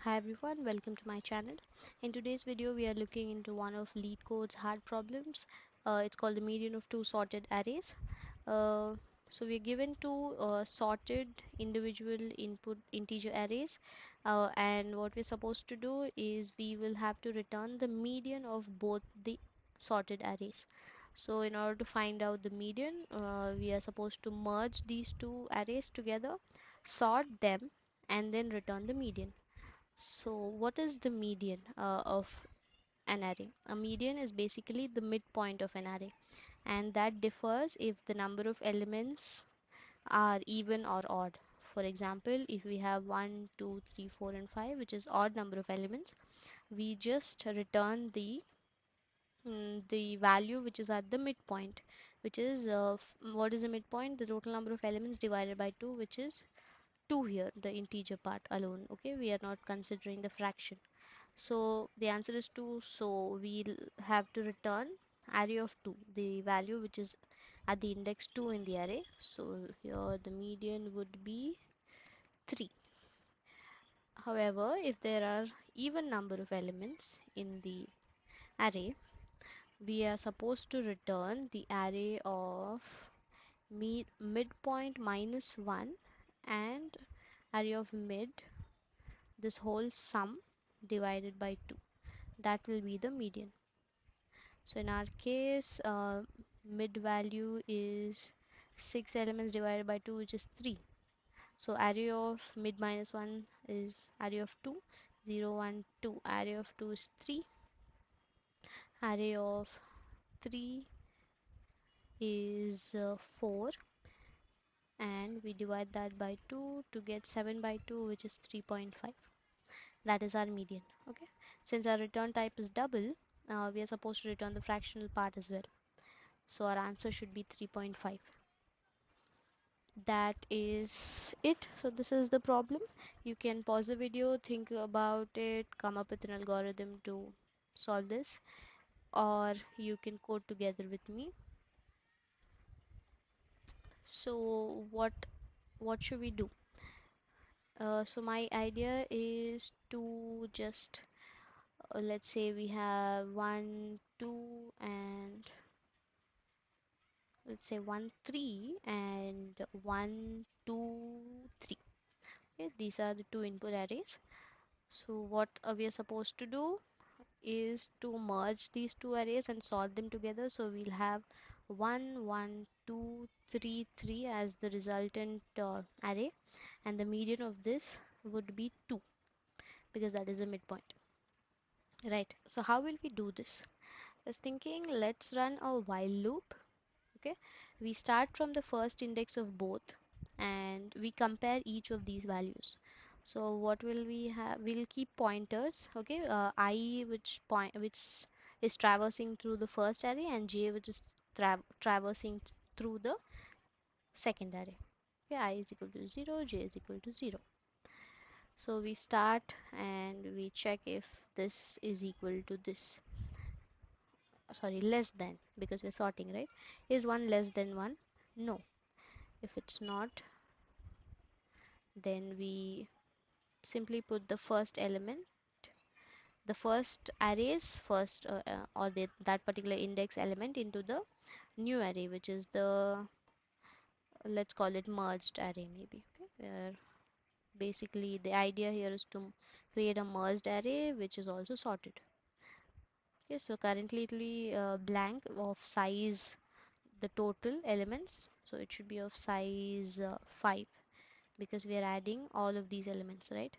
Hi everyone, welcome to my channel. In today's video, we are looking into one of LeetCode's hard problems. It's called the median of two sorted arrays. Uh, so we're given two sorted individual input integer arrays, and what we're supposed to do is we will have to return the median of both the sorted arrays. So in order to find out the median, we are supposed to merge these two arrays together, sort them, and then return the median. So, what is the median of an array? A median is basically the midpoint of an array, and that differs if the number of elements are even or odd. For example, if we have 1, 2, 3, 4, and 5, which is odd number of elements, we just return the value which is at the midpoint, which is what is the midpoint? The total number of elements divided by 2, which is 2 here, the integer part alone. Okay, we are not considering the fraction. So the answer is 2, so we'll have to return array of 2, the value which is at the index 2 in the array. So here the median would be 3. However, if there are even number of elements in the array, we are supposed to return the array of midpoint minus 1 and array of mid, this whole sum divided by 2. That will be the median. So in our case, mid value is 6 elements divided by 2, which is 3. So array of mid minus 1 is array of 2, 0, 1, 2. Array of 2 is 3. Array of 3 is 4. And we divide that by 2 to get 7 by 2, which is 3.5. That is our median. Okay. Since our return type is double, we are supposed to return the fractional part as well. So our answer should be 3.5. That is it. So this is the problem. You can pause the video, think about it, come up with an algorithm to solve this, or you can code together with me. So what should we do? So my idea is to just let's say we have 1 2 and let's say 1 3 and 1 2 3. Okay, these are the two input arrays. So what we are supposed to do is to merge these two arrays and sort them together. So we'll have 1 1 2 3 3 as the resultant array, and the median of this would be 2 because that is the midpoint, right? So how will we do this? I was thinking, let's run a while loop. Okay, we start from the first index of both and we compare each of these values. So what will we have? We'll keep pointers. Okay, I which is traversing through the first array, and j which is traversing through the second array. Okay, I is equal to 0, j is equal to 0. So we start and we check if this is equal to this, sorry, less than, because we're sorting, right? Is 1 less than 1? No. If it's not, then we simply put the first element, the first arrays first, or that particular index element into the new array, which is the, let's call it merged array maybe. Okay, where basically the idea here is to create a merged array which is also sorted. Okay, so currently it will be blank of size, the total elements, so it should be of size 5 because we are adding all of these elements, right?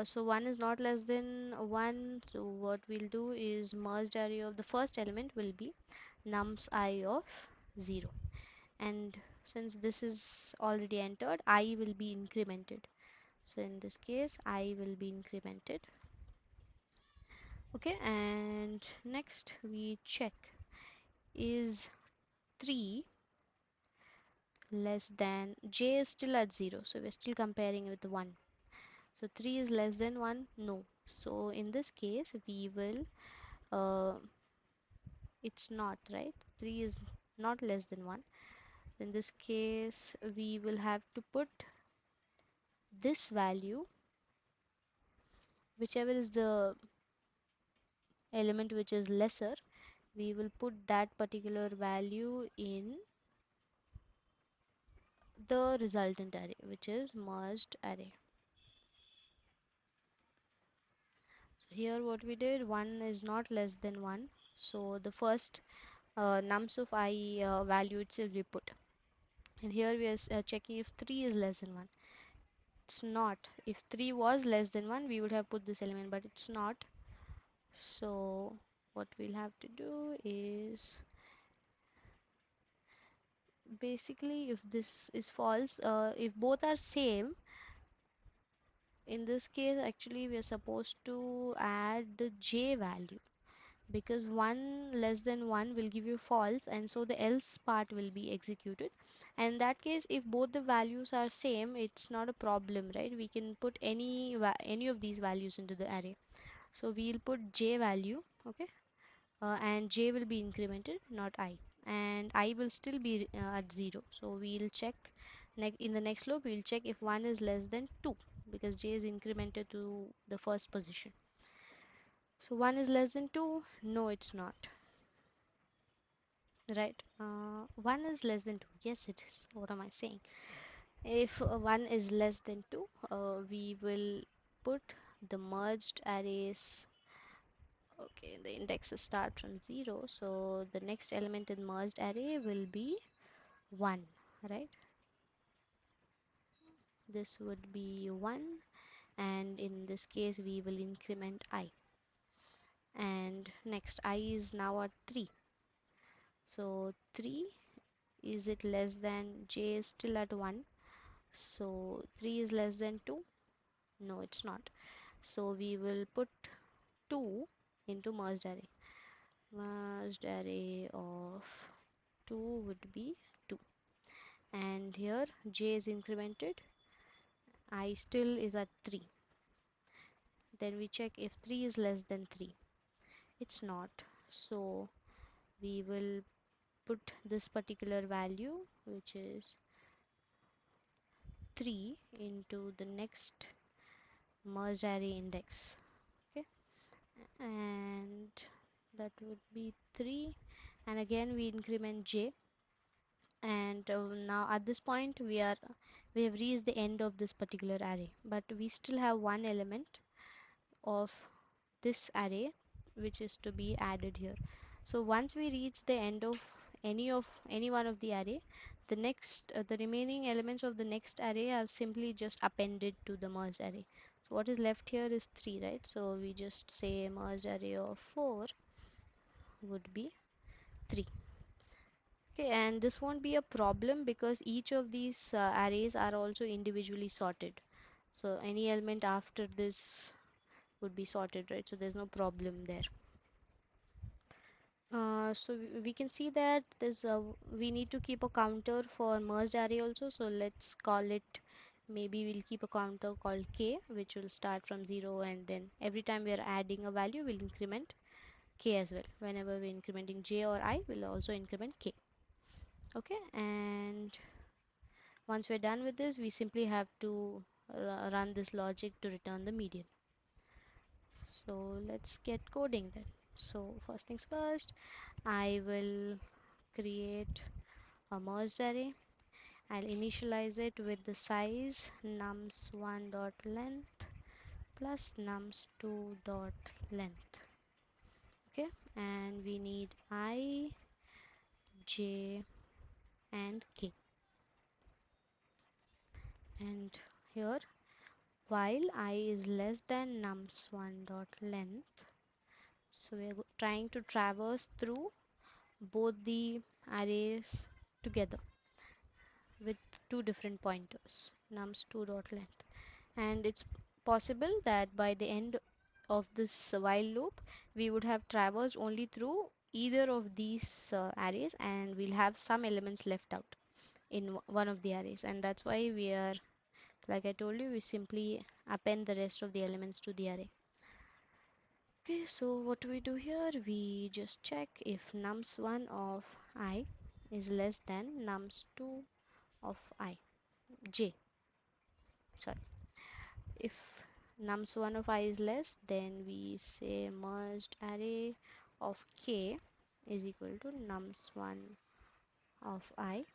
So 1 is not less than 1, so what we'll do is merged array of the first element will be nums I of 0, and since this is already entered, I will be incremented. So in this case I will be incremented. Okay, and next we check, is 3 less than, j is still at 0, so we're still comparing with 1. So 3 is less than 1? No. So in this case we will, it's not, right? 3 is not less than 1. In this case we will have to put this value whichever is the element which is lesser, we will put that particular value in the resultant array, which is merged array. So here what we did, 1 is not less than 1, so the first nums of I value itself we put, and here we are checking if 3 is less than 1. It's not. If 3 was less than 1, we would have put this element, but it's not. So what we'll have to do is, basically, if this is false, if both are same, in this case actually we are supposed to add the j value, because 1 less than 1 will give you false, and so the else part will be executed. And in that case, if both the values are same, it's not a problem, right? We can put any of these values into the array. So we'll put j value, okay, and j will be incremented, not I, and I will still be at 0. So we'll check in the next loop, we'll check if 1 is less than 2, because j is incremented to the first position. So 1 is less than 2, no it's not, right? 1 is less than 2, yes it is. What am I saying? If 1 is less than 2, we will put the merged arrays. Okay, the indexes start from 0, so the next element in merged array will be 1, right? This would be 1, and in this case we will increment I, and next I is now at 3. So 3, is it less than, j is still at 1, so 3 is less than 2, no it's not. So we will put 2 into merged array. Merged array of 2 would be 2, and here j is incremented, I still is at 3. Then we check if 3 is less than 3, it's not. So we will put this particular value, which is 3, into the next merged array index, okay, and that would be 3, and again we increment j. And now at this point we have reached the end of this particular array, but we still have one element of this array which is to be added here. So once we reach the end of any one of the array, the remaining elements of the next array are simply just appended to the merged array. So what is left here is 3, right? So we just say merged array of 4 would be 3. Okay, and this won't be a problem because each of these arrays are also individually sorted. So any element after this would be sorted, right? So there's no problem there. So we can see that we need to keep a counter for merged array also. So let's call it, maybe we'll keep a counter called k, which will start from 0, and then every time we are adding a value, we'll increment k as well. Whenever we're incrementing j or I, we'll also increment k. Okay, and once we're done with this, we simply have to run this logic to return the median. So let's get coding then. So first things first, I will create a merged array. I'll initialize it with the size nums1 dot length plus nums2 dot length. Okay, and we need I, j, and k. And here, while I is less than nums1 dot length, so we are trying to traverse through both the arrays together with two different pointers, nums2 dot length, and it's possible that by the end of this while loop we would have traversed only through either of these arrays, and we'll have some elements left out in one of the arrays, and that's why we are, like I told you, we simply append the rest of the elements to the array. Okay, so what do we do here? We just check if nums1 of I is less than nums2 of I, j, sorry. If nums1 of I is less, then we say merged array of k is equal to nums1 of I.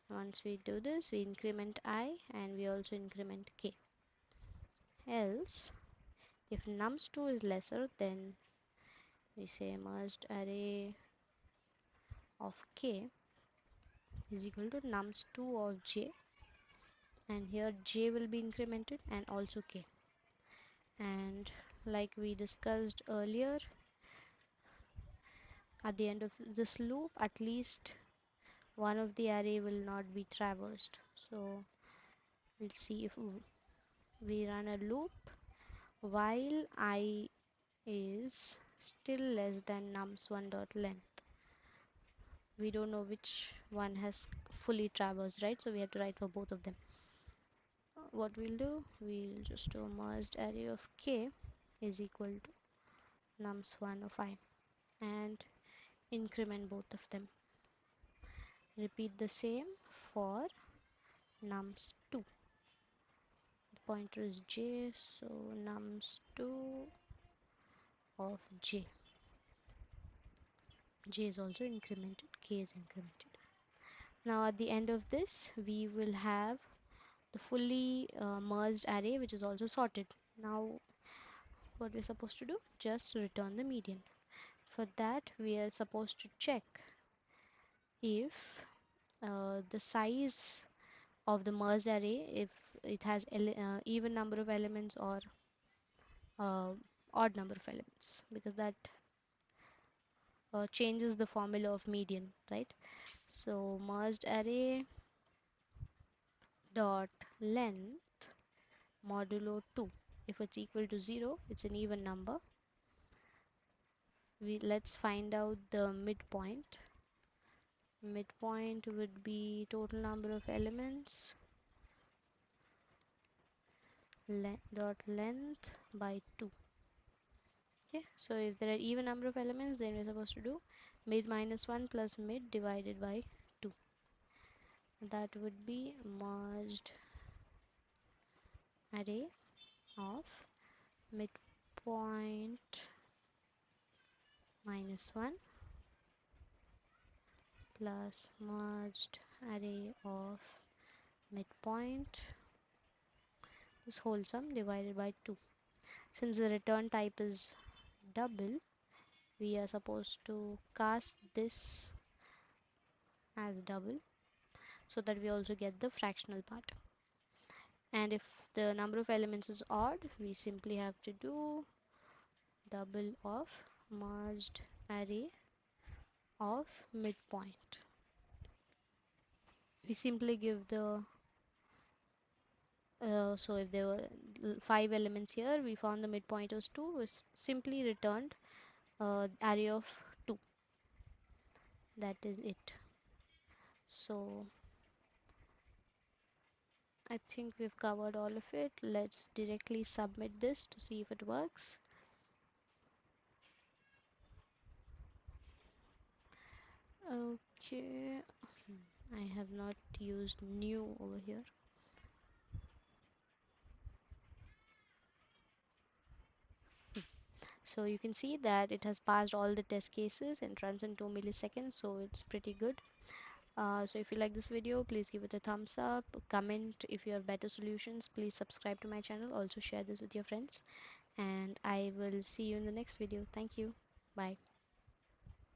Once we do this, we increment I and we also increment k. Else, if nums2 is lesser, then we say merged array of k is equal to nums2 of j, and here j will be incremented and also k. And like we discussed earlier, at the end of this loop, at least one of the array will not be traversed. So we'll see if we run a loop while I is still less than nums1 dot length. We don't know which one has fully traversed, right? So we have to write for both of them. What we'll do, we'll just do a merged array of k is equal to nums1 of I and increment both of them. Repeat the same for nums2. The pointer is j, so nums2 of j. J is also incremented, k is incremented. Now at the end of this, we will have the fully merged array which is also sorted. Now what we're supposed to do? Just return the median. For that, we are supposed to check if the size of the merged array, if it has even number of elements or odd number of elements, because that changes the formula of median, right? So merged array dot length modulo 2. If it's equal to 0, it's an even number. Let's find out the midpoint. Midpoint would be total number of elements dot length by 2. Okay, so if there are even number of elements, then we're supposed to do mid minus 1 plus mid divided by 2. That would be merged array of midpoint minus 1 plus merged array of midpoint, this whole sum divided by 2. Since the return type is double, we are supposed to cast this as double so that we also get the fractional part. And if the number of elements is odd, we simply have to do double of merged array of midpoint. We simply give the so if there were 5 elements here, we found the midpoint was 2, we simply returned array of 2. That is it. So I think we've covered all of it. Let's directly submit this to see if it works. Okay, I have not used new over here. So you can see that it has passed all the test cases and runs in 2 milliseconds, so it's pretty good. So if you like this video, please give it a thumbs up, comment if you have better solutions, please subscribe to my channel, also share this with your friends, and I will see you in the next video. Thank you. Bye.